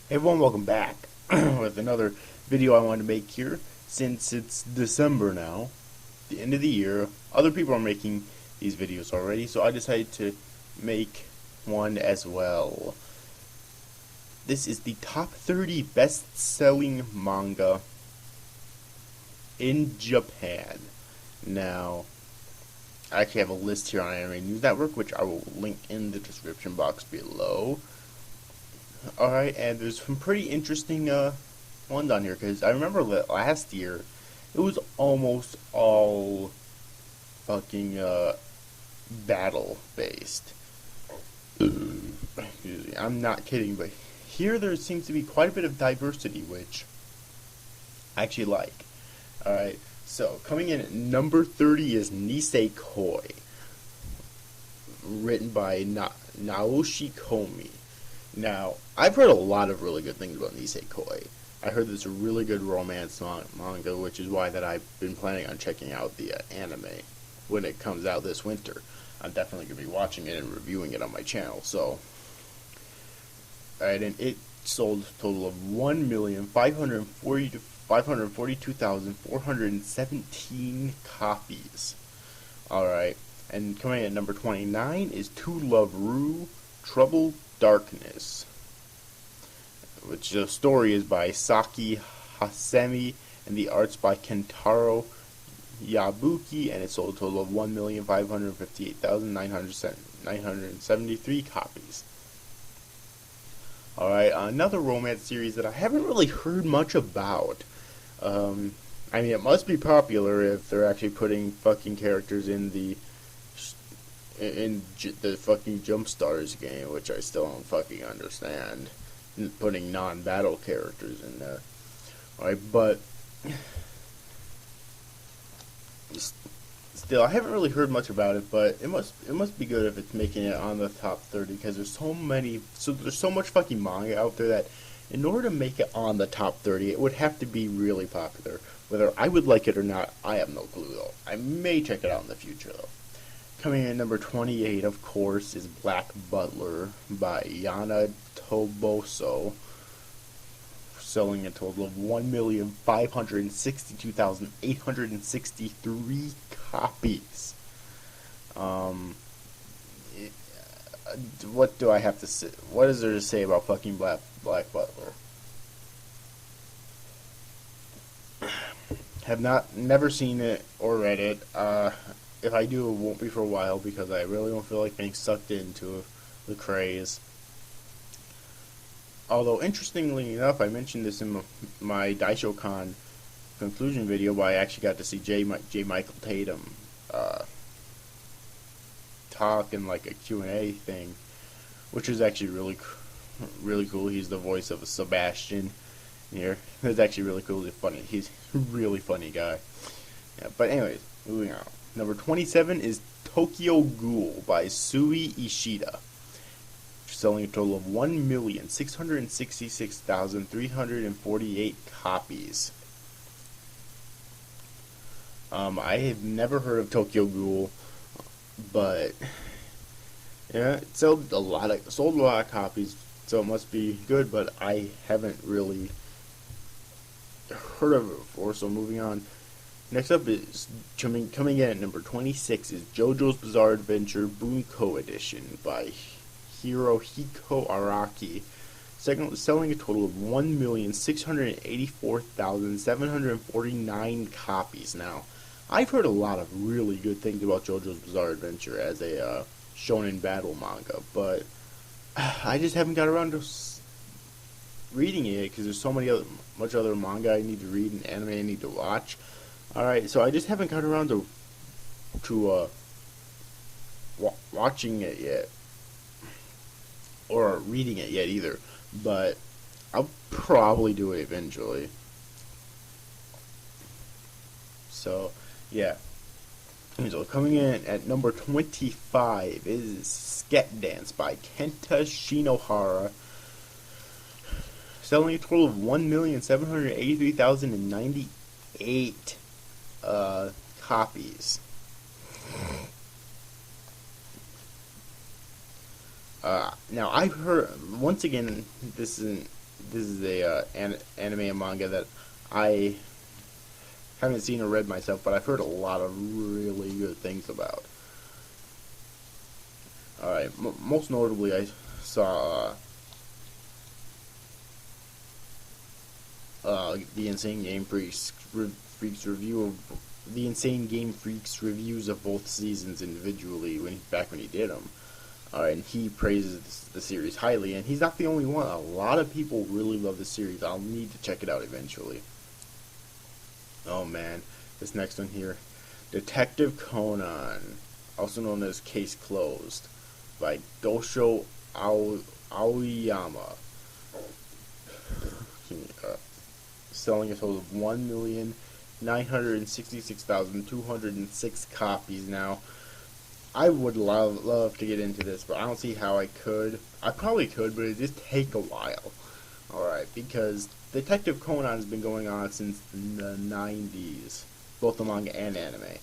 Hey everyone, welcome back with another video I wanted to make here. Since it's December now, the end of the year, other people are making these videos already, so I decided to make one as well. This is the top 30 best-selling manga in Japan. Now, I actually have a list here on Anime News Network, which I will link in the description box below. Alright, and there's some pretty interesting ones on here, because I remember last year, it was almost all fucking battle-based. Excuse me, I'm not kidding, but here there seems to be quite a bit of diversity, which I actually like. Alright, so coming in at number 30 is Nisekoi, written by Naoshi Komi. Now, I've heard a lot of really good things about Nisekoi. I heard there's a really good romance manga, which is why that I've been planning on checking out the anime when it comes out this winter. I'm definitely going to be watching it and reviewing it on my channel. So, alright, and it sold a total of 1,542,417 copies. Alright, and coming in at number 29 is To Love Ru, Trouble Darkness, which the story is by Saki Hasemi and the art's by Kentaro Yabuki, and it sold a total of 1,558,973 copies. Alright, another romance series that I haven't really heard much about. I mean, it must be popular if they're actually putting fucking characters in the fucking Jumpstars game, which I still don't fucking understand. Putting non-battle characters in there. Alright, but still, I haven't really heard much about it, but it must be good if it's making it on the top 30, because there's so much fucking manga out there that in order to make it on the top 30, it would have to be really popular. Whether I would like it or not, I have no clue though. I may check it out in the future though. Coming in at number 28, of course, is Black Butler by Yana Toboso, selling a total of 1,562,863 copies. What do I have to say? What is there to say about fucking Black Butler? Never seen it or read it. If I do, it won't be for a while, because I really don't feel like being sucked into the craze. Although, interestingly enough, I mentioned this in my Daishokan conclusion video, but I actually got to see J. Michael Tatum talk in like a Q&A thing, which is actually really cool. He's the voice of Sebastian here. It's actually really cool. He's funny. He's a really funny guy. Yeah, but anyways, moving on. Number 27 is Tokyo Ghoul by Sui Ishida, selling a total of 1,666,348 copies. I have never heard of Tokyo Ghoul, but yeah, it sold a lot of copies, so it must be good. But I haven't really heard of it before. So moving on. Next up is coming in at number 26 is JoJo's Bizarre Adventure Bunko Edition by Hirohiko Araki, selling a total of 1,684,749 copies. Now, I've heard a lot of really good things about JoJo's Bizarre Adventure as a shonen battle manga, but I just haven't got around to reading it because there's much other manga I need to read and anime I need to watch. Alright, so I just haven't got around to watching it yet, or reading it yet either, but I'll probably do it eventually. So, yeah. So coming in at number 25 is Sket Dance by Kenta Shinohara, selling a total of 1,783,098 copies. Now I've heard, once again, this This is a anime and manga that I haven't seen or read myself, but I've heard a lot of really good things about. Alright, most notably I saw the Insane Game Freaks review of the Insane Game Freaks reviews of both seasons individually back when he did them. And he praises the series highly, and he's not the only one. A lot of people really love the series. I'll need to check it out eventually. Oh man, this next one here, Detective Conan, also known as Case Closed, by Gosho Aoyama. Selling a total of 1,966,206 copies now. I would love to get into this, but I don't see how I could. I probably could, but it'd just take a while. Alright, because Detective Conan has been going on since the 90s. Both the manga and anime.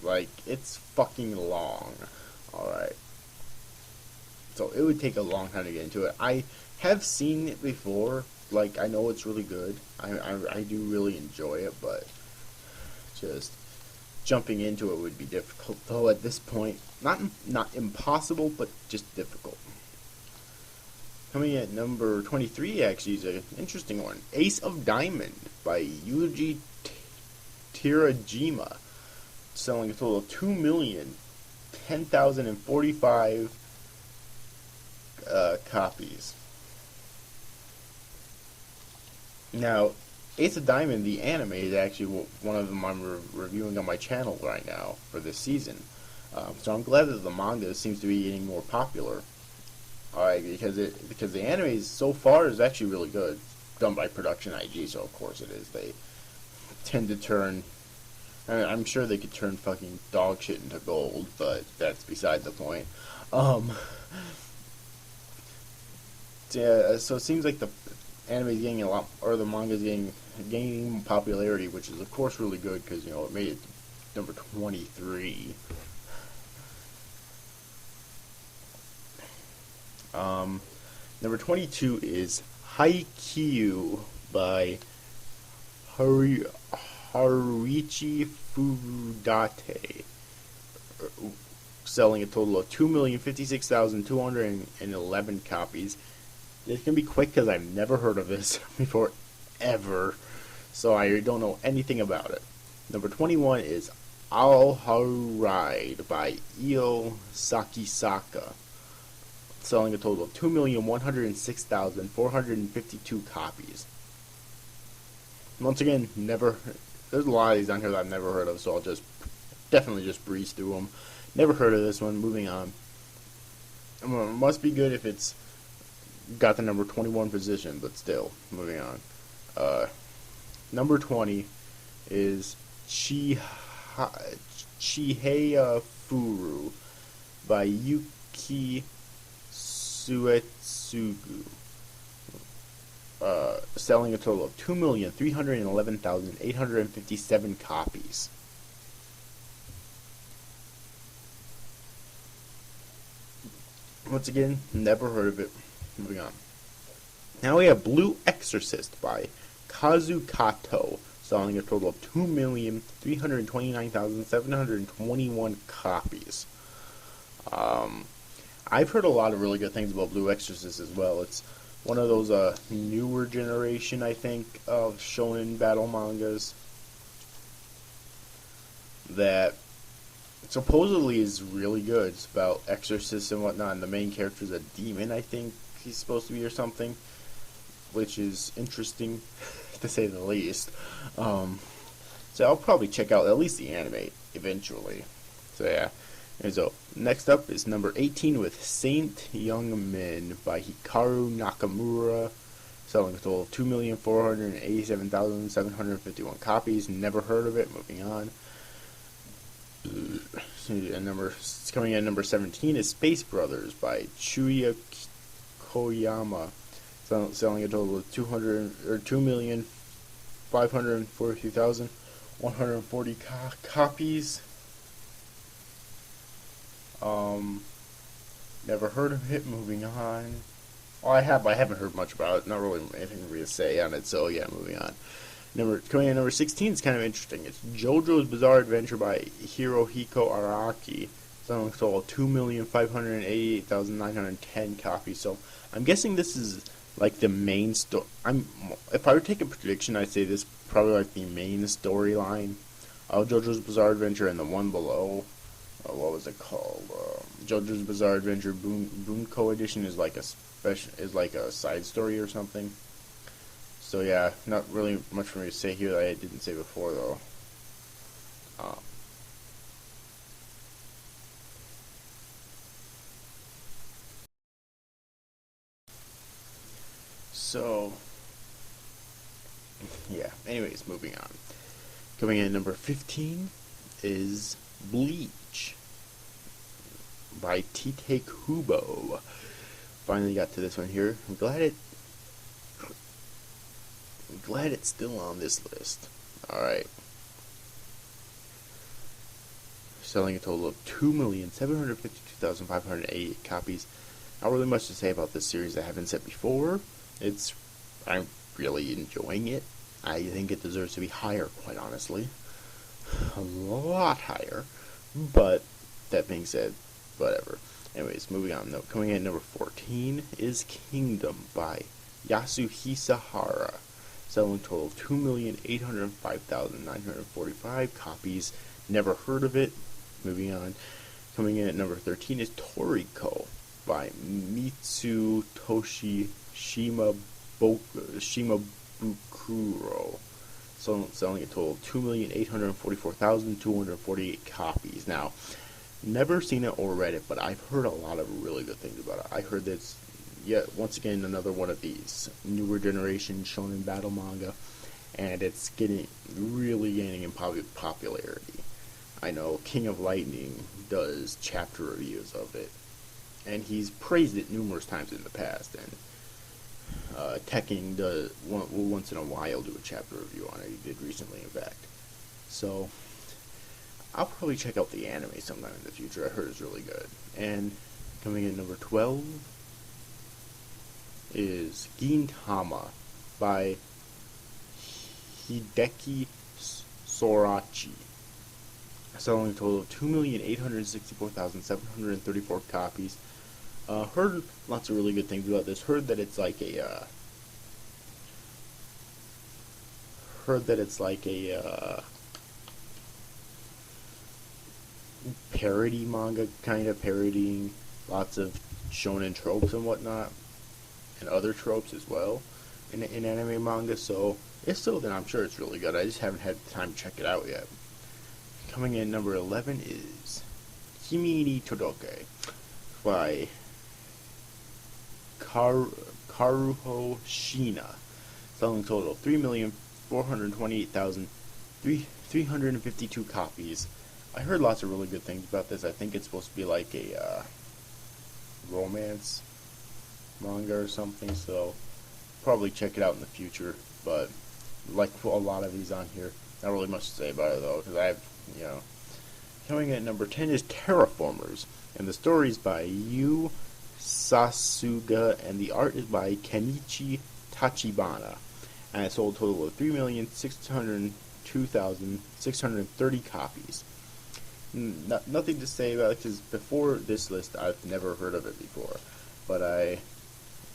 Like, it's fucking long. Alright. So it would take a long time to get into it. I have seen it before. Like, I know it's really good. I do really enjoy it, but just jumping into it would be difficult. Though at this point, not impossible, but just difficult. Coming at number 23, actually, is an interesting one. Ace of Diamond by Yuji Tirajima. Selling a total of 2,010,045 copies. Now, Ace of Diamond, the anime, is actually one of them I'm reviewing on my channel right now for this season. So I'm glad that the manga seems to be getting more popular. Alright, because the anime so far is actually really good. Done by Production IG, so of course it is. They tend to turn... I'm sure they could turn fucking dog shit into gold, but that's beside the point. Yeah, so it seems like the anime is getting a lot, or the manga is gaining popularity, which is of course really good because, you know, it made it number 23. Number 22 is Haikyuu by Haruichi Fudate, selling a total of 2,056,211 copies. This can be quick because I've never heard of this before, ever, so I don't know anything about it. Number 21 is Al Ride by Io Sakisaka, selling a total of 2,106,452 copies. Once again, there's a lot of these on here that I've never heard of, so I'll definitely just breeze through them. Never heard of this one. Moving on. It must be good if it's got the number 21 position, but still, moving on. Number 20 is Chihaya Furu by Yuki Suetsugu, selling a total of 2,311,857 copies. Once again, never heard of it. Moving on. Now we have Blue Exorcist by Kazu Kato, selling a total of 2,329,721 copies. I've heard a lot of really good things about Blue Exorcist as well. It's one of those newer generation, I think, of shonen battle mangas that supposedly is really good. It's about exorcists and whatnot, and the main character is a demon, I think he's supposed to be, or something, which is interesting to say the least. So I'll probably check out at least the anime eventually. So yeah. And so next up is number 18 with Saint Young Men by Hikaru Nakamura, selling a total of 2,487,751 copies. Never heard of it. Moving on. And coming in number 17 is Space Brothers by Chuya Koyama, selling a total of 2,543,140 copies. Never heard of it. Moving on. Oh, I haven't heard much about it. Not really anything really to say on it. So yeah, moving on. Coming in number 16 is kind of interesting. It's JoJo's Bizarre Adventure by Hirohiko Araki. Selling sold 2,588,910 copies. So I'm guessing this is like the main story. If I were to take a prediction, I'd say this is probably like the main storyline of JoJo's Bizarre Adventure, and the one below, what was it called? JoJo's Bizarre Adventure Bunko Edition is like a side story or something. So yeah, not really much for me to say here that I didn't say before though. Uh, so yeah. Anyways, moving on. Coming in at number 15 is Bleach by Tite Kubo. Finally got to this one here. I'm glad it's still on this list. Alright. Selling a total of 2,752,588 copies. Not really much to say about this series I haven't said before. I'm really enjoying it. I think it deserves to be higher, quite honestly. A lot higher. But, that being said, whatever. Anyways, moving on. Coming in at number 14 is Kingdom by Yasuhisa Hara. Selling a total of 2,805,945 copies. Never heard of it. Moving on. Coming in at number 13 is Toriko by Mitsutoshi Shimabukuro. Selling a total of 2,844,248 copies. Now, never seen it or read it, but I've heard a lot of really good things about it. I heard that it's, once again, another one of these newer generation shonen battle manga, and it's really gaining in popularity. I know King of Lightning does chapter reviews of it, and he's praised it numerous times in the past, and Tekking does once in a while do a chapter review on it. He did recently, in fact. So I'll probably check out the anime sometime in the future. I heard it's really good. And coming in number 12 is Gintama by Hideki Sorachi. Selling a total of 2,864,734 copies. Heard lots of really good things about this. Heard that it's like a parody manga, kind of parodying lots of shonen tropes and whatnot, and other tropes as well in anime manga. So if so, then I'm sure it's really good. I just haven't had time to check it out yet. Coming in number 11 is Kimi ni Todoke by Karuho Shina. Selling a total of 3,428,352 copies. I heard lots of really good things about this. I think it's supposed to be like a romance manga or something, so probably check it out in the future. But like a lot of these on here, not really much to say about it though, because Coming in at number 10 is Terraformers, and the story is by Yu Sasuga, and the art is by Kenichi Tachibana, and it sold a total of 3,602,630 copies. Nothing to say about it, because before this list, I've never heard of it before, but I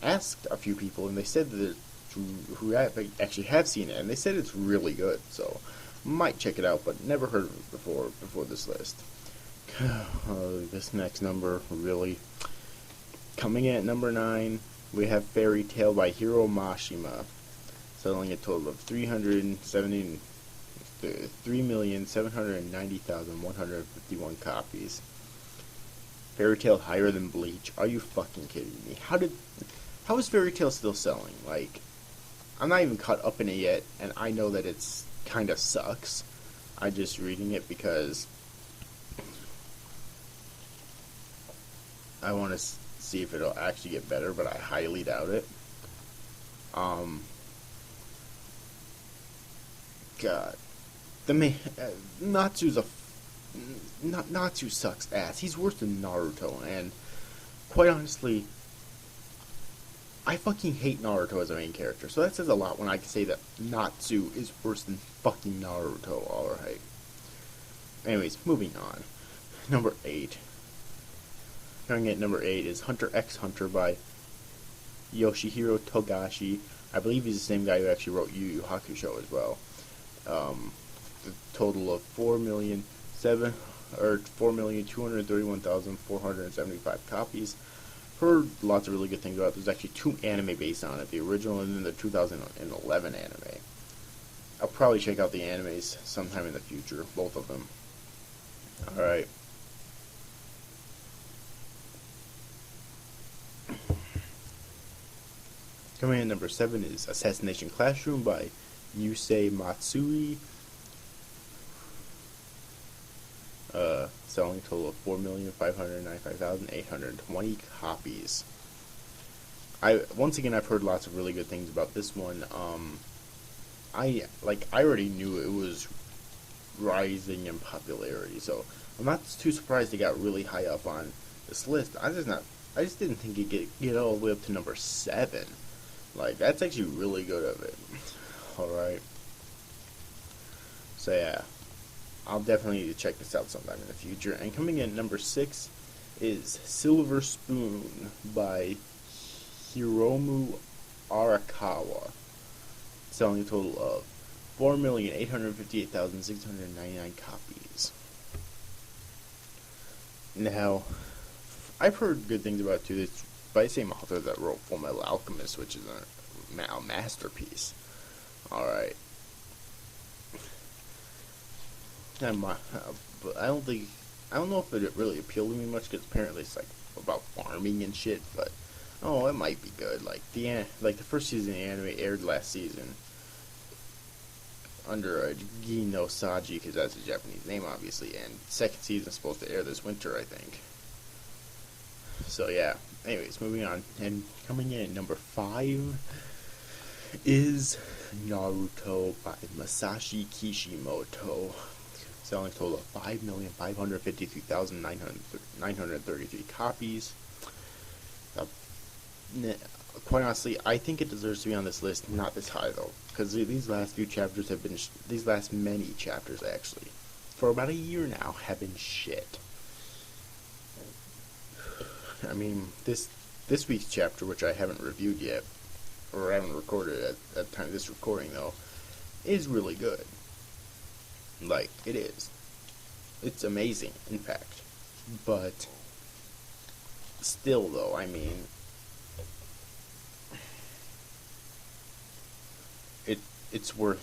asked a few people, and they said that who actually have seen it, and they said it's really good, so might check it out, but never heard of it before this list. This next number, really. Coming in at number 9, we have Fairy Tail by Hiro Mashima, selling a total of 3,790,151 copies. Fairy Tail higher than Bleach? Are you fucking kidding me? How is Fairy Tail still selling? Like, I'm not even caught up in it yet, and I know that it's kind of sucks. I'm just reading it because I want to see if it'll actually get better, but I highly doubt it. God, Natsu's Natsu sucks ass. He's worse than Naruto, and quite honestly, I fucking hate Naruto as a main character, so that says a lot when I can say that Natsu is worse than fucking Naruto, alright. Anyways, moving on. Number 8. Coming at number 8 is Hunter x Hunter by Yoshihiro Togashi. I believe he's the same guy who actually wrote Yu Yu Hakusho as well. The total of 4,231,475 copies. Heard lots of really good things about it. There's actually 2 anime based on it, the original and then the 2011 anime. I'll probably check out the animes sometime in the future, both of them. Alright. Coming in number 7 is Assassination Classroom by Yusei Matsui. Selling a total of 4,595,820 copies. Once again, I've heard lots of really good things about this one. I already knew it was rising in popularity, so I'm not too surprised it got really high up on this list. I just didn't think it'd get all the way up to number 7. Like, that's actually really good of it. Alright. So yeah, I'll definitely need to check this out sometime in the future. And coming in at number 6 is Silver Spoon by Hiromu Arakawa. Selling a total of 4,858,699 copies. Now, I've heard good things about it too. It's by the same author that wrote Fullmetal Alchemist, which is a masterpiece. Alright. But I don't know if it really appealed to me much, because apparently it's like about farming and shit, but it might be good. Like the first season of the anime aired last season under Gino Saji, because that's a Japanese name, obviously, and second season is supposed to air this winter, I think. So yeah. Anyways, moving on, and coming in at number 5 is Naruto by Masashi Kishimoto, selling a total of 5,553,933 copies. Quite honestly, I think it deserves to be on this list, not this high though, because these last few chapters have been, these last many chapters actually, for about a year now, have been shit. I mean, this week's chapter, which I haven't reviewed yet, or haven't recorded at the time of this recording though, is really good. Like, it is. It's amazing, in fact. But still though, I mean, it's worth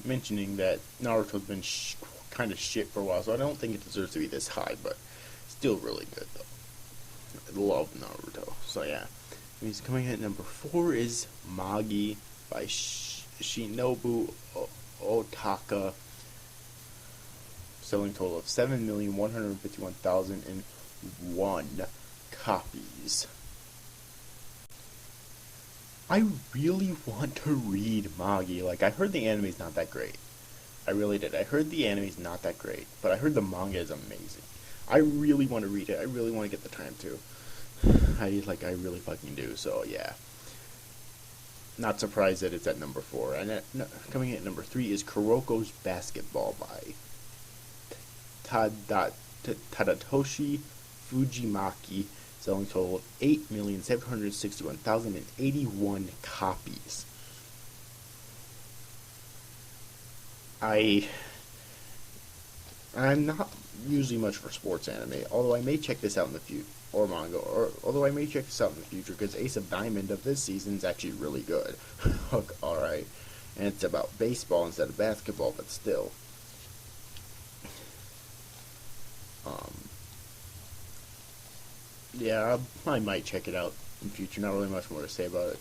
mentioning that Naruto's been kind of shit for a while, so I don't think it deserves to be this high, but still really good though. I love Naruto. So yeah. He's coming in at number 4 is Magi by Shinobu Otaka. Selling total of 7,151,001 copies. I really want to read Magi. Like, I heard the anime's not that great. I really did. I heard the anime's not that great, but I heard the manga is amazing. I really want to read it. I really want to get the time to. I really fucking do. So yeah. Not surprised that it's at number 4. And coming in at number 3 is Kuroko's Basketball by Tadatoshi Fujimaki, selling a total of 8,761,081 copies. I'm not usually much for sports anime, although I may check this out in the future, or manga, although I may check this out in the future, because Ace of Diamond of this season is actually really good. Alright, and it's about baseball instead of basketball, but still. Yeah, I might check it out in future. Not really much more to say about it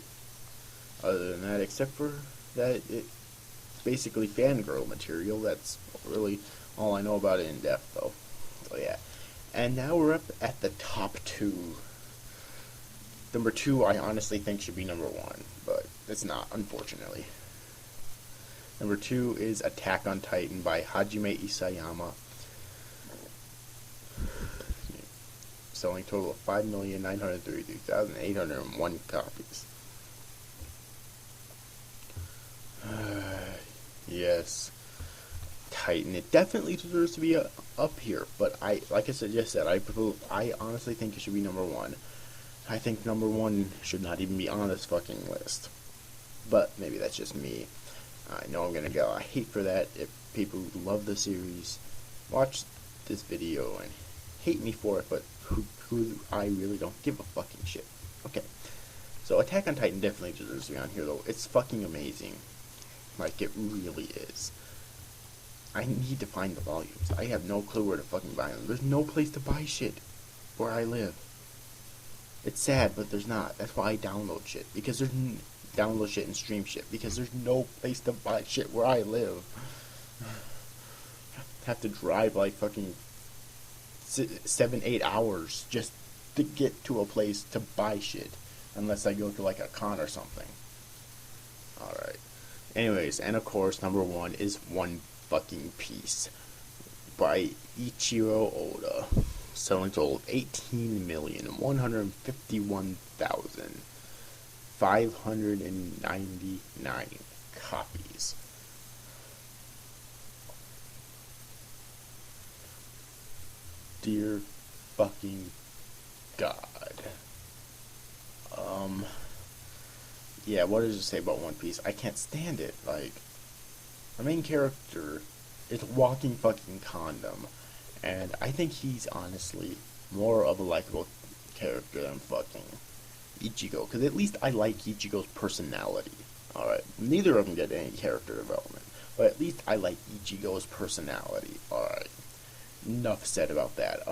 other than that, except for that it's basically fangirl material. That's really all I know about it in depth, though. So yeah. And now we're up at the top 2. Number 2, I honestly think should be number 1, but it's not, unfortunately. Number 2 is Attack on Titan by Hajime Isayama. selling a total of 5,933,801 copies. Yes, Titan. It definitely deserves to be up here, but like I just said, I honestly think it should be #1. I think #1 should not even be on this fucking list. But maybe that's just me. I know I'm gonna go. I hate for that. If people who love the series watch this video and hate me for it, but who I really don't give a fucking shit. Okay, so Attack on Titan definitely deserves to be on here, though. It's fucking amazing. Like, it really is. I need to find the volumes. I have no clue where to fucking buy them. There's no place to buy shit where I live. It's sad, but there's not. That's why I download shit. Because there's download shit and stream shit. Because there's no place to buy shit where I live. Have to drive like fucking 7-8 hours just to get to a place to buy shit. Unless I go to like a con or something. Alright. Anyways, and of course, #1 is One Fucking Piece by Ichiro Oda, selling total of 18,151,599 copies. Dear fucking God. Yeah, what does it say about One Piece? I can't stand it. Like, our main character is a walking fucking condom, and I think he's honestly more of a likable character than fucking Ichigo, because at least I like Ichigo's personality. Alright, neither of them get any character development, but at least I like Ichigo's personality. Alright, enough said about that.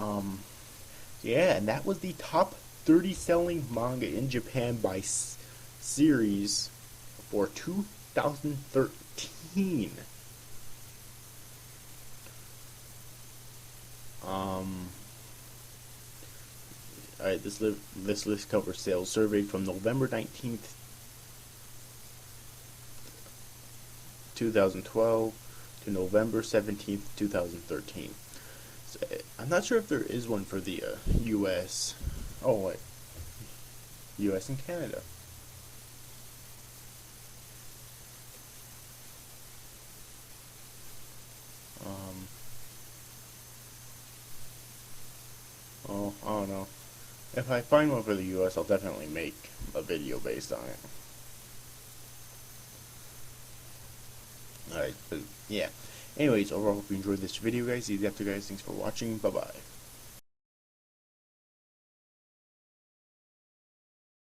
Yeah, and that was the top 30 selling manga in Japan by series for 2013. Alright, this list covers sales surveyed from November 19th, 2012 to November 17th, 2013. So, I'm not sure if there is one for the US. Oh, wait. US and Canada. Oh, I don't know. If I find one for the US, I'll definitely make a video based on it. Alright, but yeah. Anyways, overall, hope you enjoyed this video, guys. See you after, guys. Thanks for watching. Bye-bye.